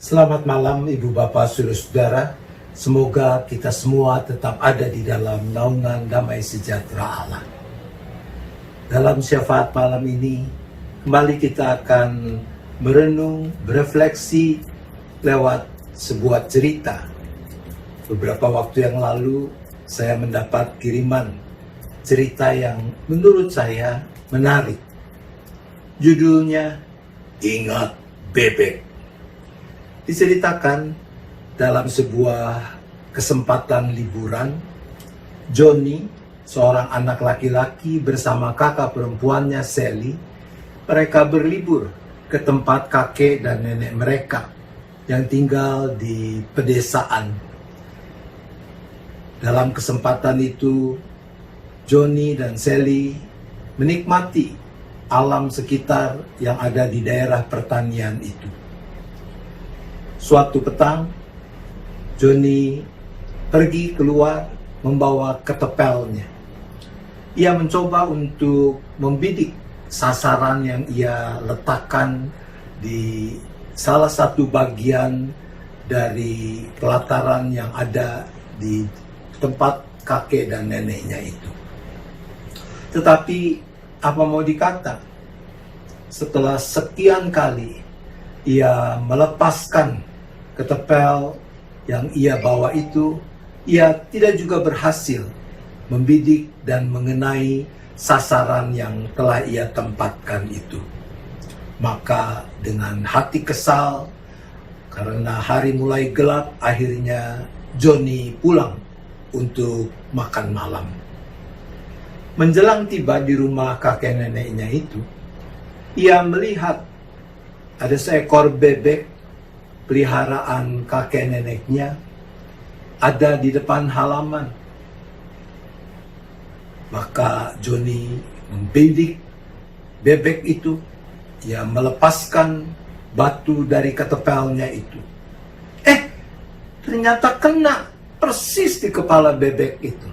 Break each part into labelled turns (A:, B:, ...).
A: Selamat malam Ibu Bapak Saudara-saudara. Semoga kita semua tetap ada di dalam naungan damai sejahtera Allah. Dalam syafaat malam ini, kembali kita akan merenung, berefleksi lewat sebuah cerita. Beberapa waktu yang lalu, saya mendapat kiriman cerita yang menurut saya menarik. Judulnya, Ingat Bebek. Diceritakan dalam sebuah kesempatan liburan, Johnny, seorang anak laki-laki bersama kakak perempuannya Sally, mereka berlibur ke tempat kakek dan nenek mereka yang tinggal di pedesaan. Dalam kesempatan itu, Johnny dan Sally menikmati alam sekitar yang ada di daerah pertanian itu. Suatu petang, Johnny pergi keluar membawa ketepelnya. Ia mencoba untuk membidik sasaran yang ia letakkan di salah satu bagian dari pelataran yang ada di tempat kakek dan neneknya itu. Tetapi apa mau dikata, setelah sekian kali ia melepaskan ketepel yang ia bawa itu, ia tidak juga berhasil membidik dan mengenai sasaran yang telah ia tempatkan itu. Maka dengan hati kesal, karena hari mulai gelap, akhirnya Johnny pulang untuk makan malam. Menjelang tiba di rumah kakek neneknya itu, ia melihat ada seekor bebek peliharaan kakek neneknya ada di depan halaman. Maka Johnny membidik bebek itu. Ia melepaskan batu dari ketepelnya itu. Ternyata kena persis di kepala bebek itu.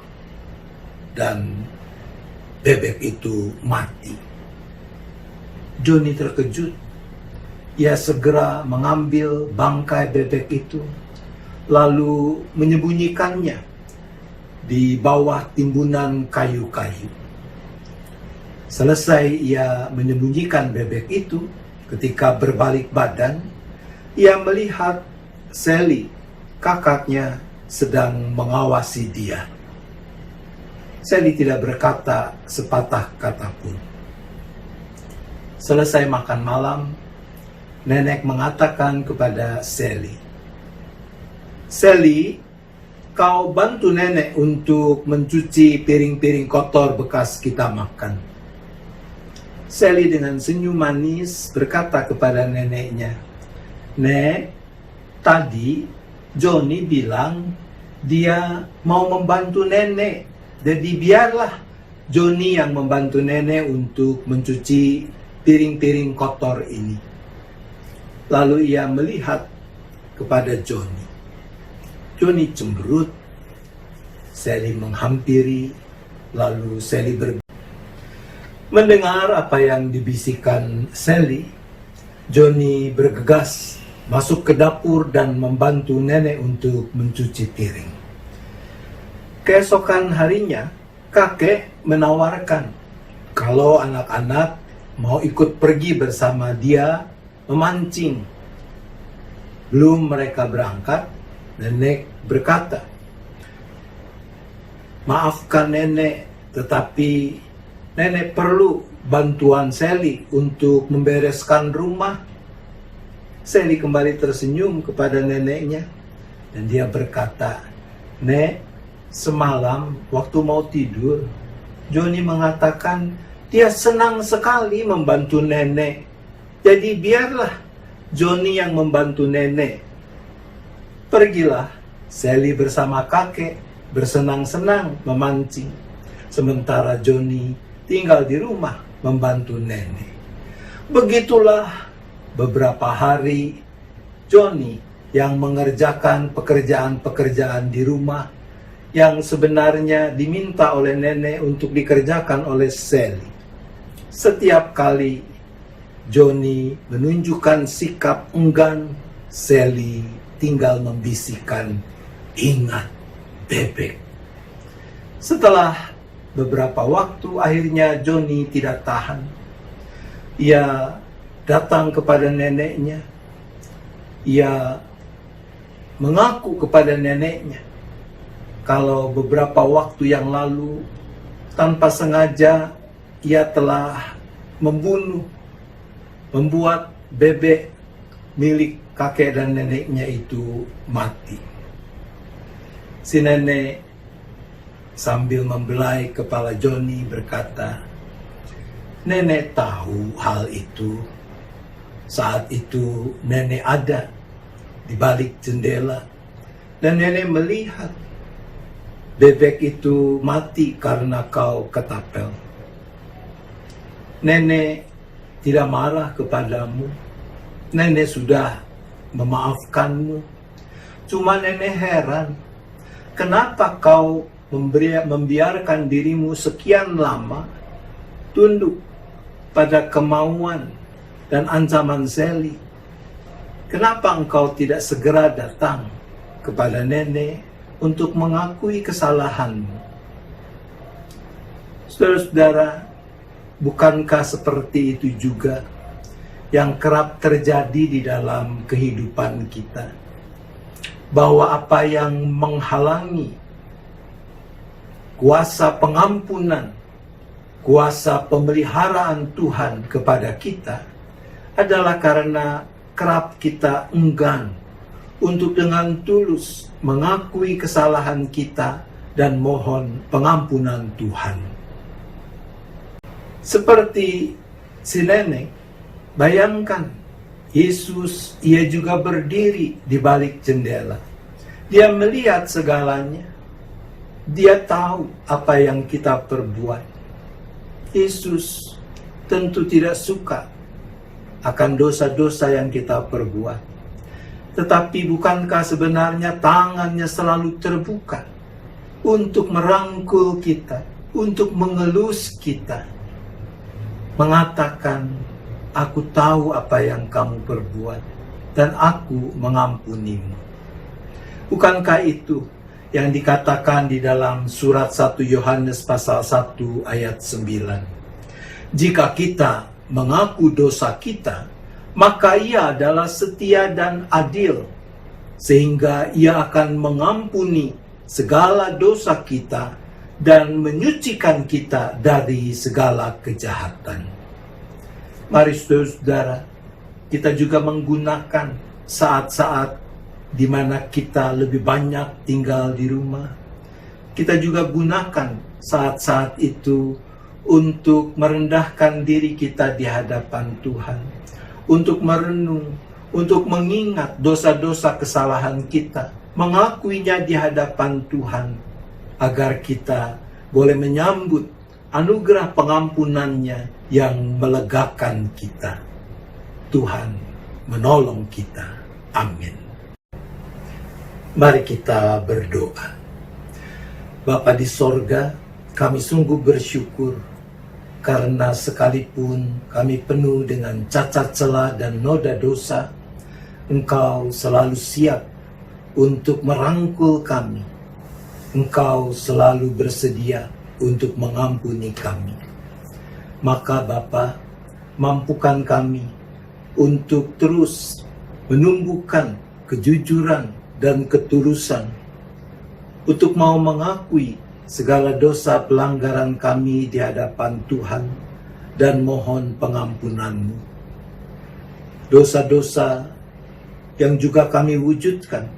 A: Dan bebek itu mati. Johnny terkejut. Ia segera mengambil bangkai bebek itu, lalu menyembunyikannya di bawah timbunan kayu-kayu. Selesai ia menyembunyikan bebek itu, ketika berbalik badan, ia melihat Sally, kakaknya, sedang mengawasi dia. Sally tidak berkata sepatah kata pun. Selesai makan malam, nenek mengatakan kepada Sally, "Sally, kau bantu nenek untuk mencuci piring-piring kotor bekas kita makan." Sally dengan senyum manis berkata kepada neneknya, "Nek, tadi Johnny bilang dia mau membantu nenek, jadi biarlah Johnny yang membantu nenek untuk mencuci piring-piring kotor ini." Lalu ia melihat kepada Johnny. Johnny cemberut. Sally menghampiri, lalu Sally mendengar apa yang dibisikkan Sally. Johnny bergegas masuk ke dapur dan membantu nenek untuk mencuci piring. Keesokan harinya, kakek menawarkan kalau anak-anak mau ikut pergi bersama dia memancing. Belum mereka berangkat, nenek berkata, "Maafkan nenek, tetapi nenek perlu bantuan Sally untuk membereskan rumah." Sally kembali tersenyum kepada neneknya, dan dia berkata, "Nek, semalam waktu mau tidur, Johnny mengatakan dia senang sekali membantu nenek. Jadi biarlah Johnny yang membantu nenek." Pergilah Sally bersama kakek bersenang-senang memancing, sementara Johnny tinggal di rumah membantu nenek. Begitulah beberapa hari Johnny yang mengerjakan pekerjaan-pekerjaan di rumah yang sebenarnya diminta oleh nenek untuk dikerjakan oleh Sally. Setiap kali Johnny menunjukkan sikap enggan Sally tinggal membisikkan, "Ingat bebek." Setelah beberapa waktu, akhirnya Johnny tidak tahan. Ia datang kepada neneknya. Ia mengaku kepada neneknya kalau beberapa waktu yang lalu tanpa sengaja ia telah membuat bebek milik kakek dan neneknya itu mati. Si nenek sambil membelai kepala Johnny berkata, "Nenek tahu hal itu. Saat itu nenek ada di balik jendela dan nenek melihat bebek itu mati karena kau ketapel. Nenek tidak marah kepadamu. Nenek sudah memaafkanmu. Cuma nenek heran, kenapa kau membiarkan dirimu sekian lama tunduk pada kemauan dan ancaman Sally? Kenapa engkau tidak segera datang kepada nenek untuk mengakui kesalahanmu?" Saudara-saudara, bukankah seperti itu juga yang kerap terjadi di dalam kehidupan kita? Bahwa apa yang menghalangi kuasa pengampunan, kuasa pemeliharaan Tuhan kepada kita adalah karena kerap kita enggan untuk dengan tulus mengakui kesalahan kita dan mohon pengampunan Tuhan. Seperti si nenek, bayangkan Yesus, ia juga berdiri di balik jendela. Dia melihat segalanya. Dia tahu apa yang kita perbuat. Yesus tentu tidak suka akan dosa-dosa yang kita perbuat. Tetapi bukankah sebenarnya tangannya selalu terbuka untuk merangkul kita, untuk mengelus kita, mengatakan, "Aku tahu apa yang kamu perbuat dan aku mengampunimu." Bukankah itu yang dikatakan di dalam surat 1 Yohanes pasal 1 ayat 9? "Jika kita mengaku dosa kita, maka ia adalah setia dan adil, sehingga ia akan mengampuni segala dosa kita dan menyucikan kita dari segala kejahatan." Mari saudara, kita juga menggunakan saat-saat di mana kita lebih banyak tinggal di rumah. Kita juga gunakan saat-saat itu untuk merendahkan diri kita di hadapan Tuhan, untuk merenung, untuk mengingat dosa-dosa kesalahan kita, mengakuinya di hadapan Tuhan, agar kita boleh menyambut anugerah pengampunannya yang melegakan kita. Tuhan menolong kita. Amin. Mari kita berdoa. Bapa di sorga, kami sungguh bersyukur karena sekalipun kami penuh dengan cacat celah dan noda dosa, Engkau selalu siap untuk merangkul kami. Engkau selalu bersedia untuk mengampuni kami. Maka Bapa, mampukan kami untuk terus menumbuhkan kejujuran dan ketulusan, untuk mau mengakui segala dosa pelanggaran kami di hadapan Tuhan dan mohon pengampunan-Mu. Dosa-dosa yang juga kami wujudkan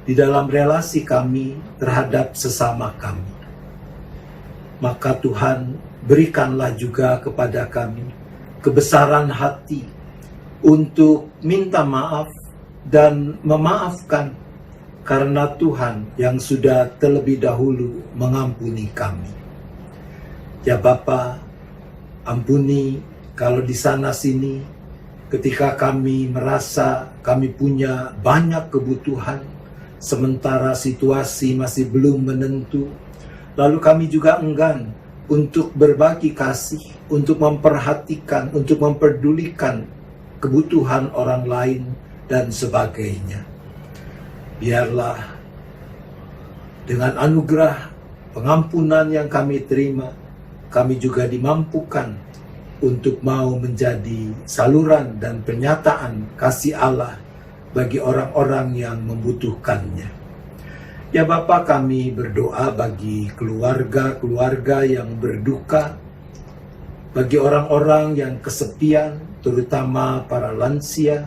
A: di dalam relasi kami terhadap sesama kami. Maka Tuhan, berikanlah juga kepada kami kebesaran hati untuk minta maaf dan memaafkan, karena Tuhan yang sudah terlebih dahulu mengampuni kami. Ya Bapa, ampuni kalau di sana sini ketika kami merasa kami punya banyak kebutuhan, sementara situasi masih belum menentu, lalu kami juga enggan untuk berbagi kasih, untuk memperhatikan, untuk memperdulikan kebutuhan orang lain dan sebagainya. Biarlah dengan anugerah pengampunan yang kami terima, kami juga dimampukan untuk mau menjadi saluran dan pernyataan kasih Allah bagi orang-orang yang membutuhkannya. Ya Bapa, kami berdoa bagi keluarga-keluarga yang berduka, bagi orang-orang yang kesepian, terutama para lansia,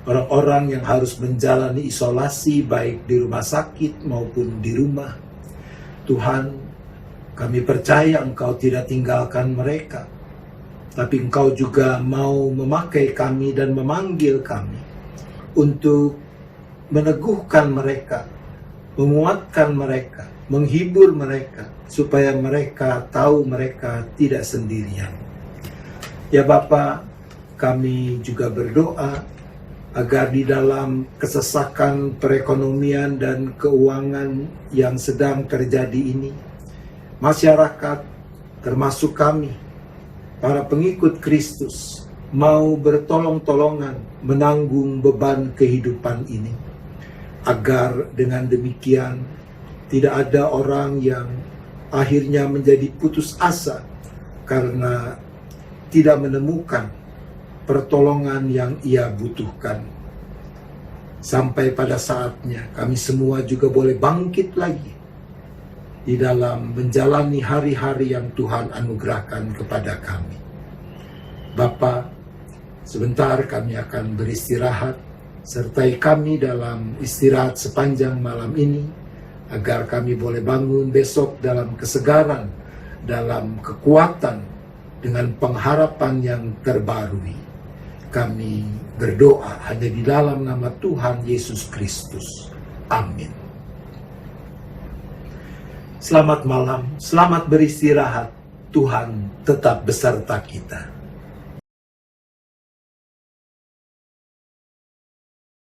A: orang-orang yang harus menjalani isolasi baik di rumah sakit maupun di rumah. Tuhan, kami percaya Engkau tidak tinggalkan mereka, tapi Engkau juga mau memakai kami dan memanggil kami untuk meneguhkan mereka, menguatkan mereka, menghibur mereka, supaya mereka tahu mereka tidak sendirian. Ya Bapa, kami juga berdoa agar di dalam kesesakan perekonomian dan keuangan yang sedang terjadi ini, masyarakat, termasuk kami, para pengikut Kristus, mau bertolong-tolongan menanggung beban kehidupan ini, agar dengan demikian tidak ada orang yang akhirnya menjadi putus asa karena tidak menemukan pertolongan yang ia butuhkan. Sampai pada saatnya kami semua juga boleh bangkit lagi di dalam menjalani hari-hari yang Tuhan anugerahkan kepada kami. Bapa, sebentar kami akan beristirahat. Sertai kami dalam istirahat sepanjang malam ini, agar kami boleh bangun besok dalam kesegaran, dalam kekuatan, dengan pengharapan yang terbarui. Kami berdoa hanya di dalam nama Tuhan Yesus Kristus. Amin. Selamat malam, selamat beristirahat. Tuhan tetap beserta kita.